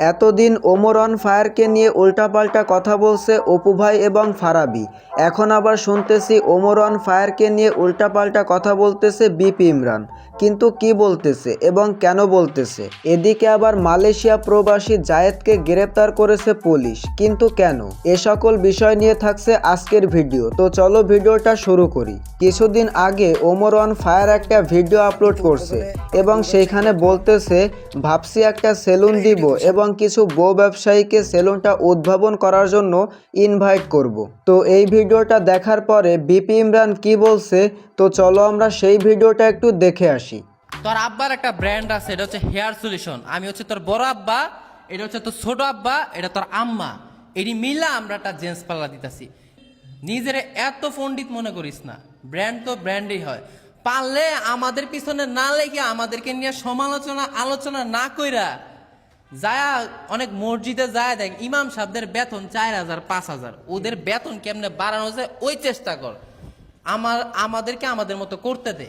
এতদিন ওমর অন ফায়ারকে নিয়ে উল্টাপাল্টা কথা বলছে অপু ভাই এবং ফারাবি। এখন আবার শুনতেছি ওমর অন ফায়ারকে নিয়ে উল্টাপাল্টা কথা বলতেছে বিপি ইমরান। কিন্তু কি বলতেছে এবং কেন বলতেছে? এদিকে আবার মালয়েশিয়া প্রবাসী জায়েদকে গ্রেপ্তার করেছে পুলিশ, কিন্তু কেন? এ সকল বিষয় নিয়ে থাকছে আজকের ভিডিও। তো চলো ভিডিওটা শুরু করি। কিছুদিন আগে ওমর অন ফায়ার একটা ভিডিও আপলোড করছে এবং সেইখানে বলতেছে ভাবছি একটা সেলুন দিব এবং কিছু বউ ব্যবসায়ীকে সেলুনটা উদ্ভাবন করার জন্য ইনভাইট করব। তো এই ভিডিওটা দেখার পরে বিপি ইমরান কি বলছে, তো চলো আমরা সেই ভিডিওটা একটু দেখে আসি। তোর আব্বার একটা ব্র্যান্ড আছে, এটা হচ্ছে হেয়ার সলিউশন। আমি হচ্ছে তোর বড় আব্বা, এটা হচ্ছে তোর ছোট আব্বা, এটা তোর আম্মা। এটি মিলা আমরা একটা জেন্টস পাল্লা দিতেছি। নিজের এত পণ্ডিত মনে করিস না, ব্র্যান্ড তো ব্র্যান্ডই হয়। পারলে আমাদের পিছনে না লেগে আমাদেরকে নিয়ে আলোচনা না কইরা যায়া অনেক মসজিদে যায় দেখ, ইমাম সাহেবদের বেতন 4,000 5,000, ওদের বেতন কেমনে বাড়ানো যায় ওই চেষ্টা কর। আমাদেরকে আমাদের মতো করতে দে।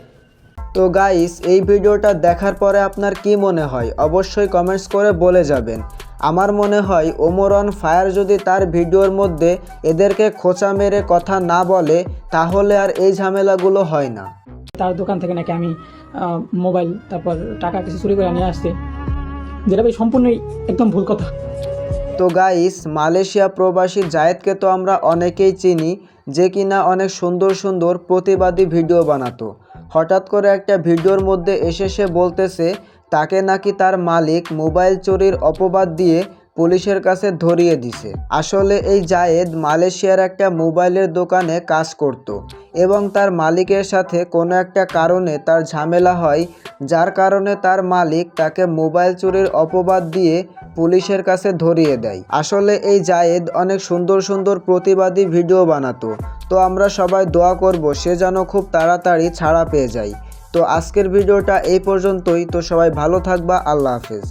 তো গাইস, এই ভিডিওটা দেখার পরে আপনার কি মনে হয় অবশ্যই কমেন্টস করে বলে যাবেন। আমার মনে হয় ওমর অন ফায়ার যদি তার ভিডিওর মধ্যে এদেরকে খোঁচা মেরে কথা না বলে তাহলে আর এই ঝামেলাগুলো হয় না। তার দোকান থেকে নাকি আমি মোবাইল তারপর টাকা কিছু চুরি করে নিয়ে আসছে, যেটা ভাই সম্পূর্ণই একদম ভুল কথা। তো গাইস, মালয়েশিয়া প্রবাসী জায়েদকে তো আমরা অনেকেই চিনি, যে কিনা অনেক সুন্দর সুন্দর প্রতিবাদী ভিডিও বানাতো। হঠাৎ করে একটা ভিডিওর মধ্যে এসে সে বলতেছে তাকে নাকি তার মালিক মোবাইল চুরির অপবাদ দিয়ে পুলিশের কাছে ধরিয়ে দিছে। আসলে এই জায়েদ মালয়েশিয়ার একটা মোবাইলের দোকানে কাজ করত এবং তার মালিকের সাথে কোনো একটা কারণে তার ঝামেলা হয়, যার কারণে তার মালিক তাকে মোবাইল চুরির অপবাদ দিয়ে পুলিশের কাছে ধরিয়ে দেয়। আসলে এই জায়েদ অনেক সুন্দর সুন্দর প্রতিবাদী ভিডিও বানাতো। তো আমরা সবাই দোয়া করব সে যেন খুব তাড়াতাড়ি ছাড়া পেয়ে যায়। তো আজকের ভিডিওটা এই পর্যন্তই। তো সবাই ভালো থাকবা, আল্লাহ হাফেজ।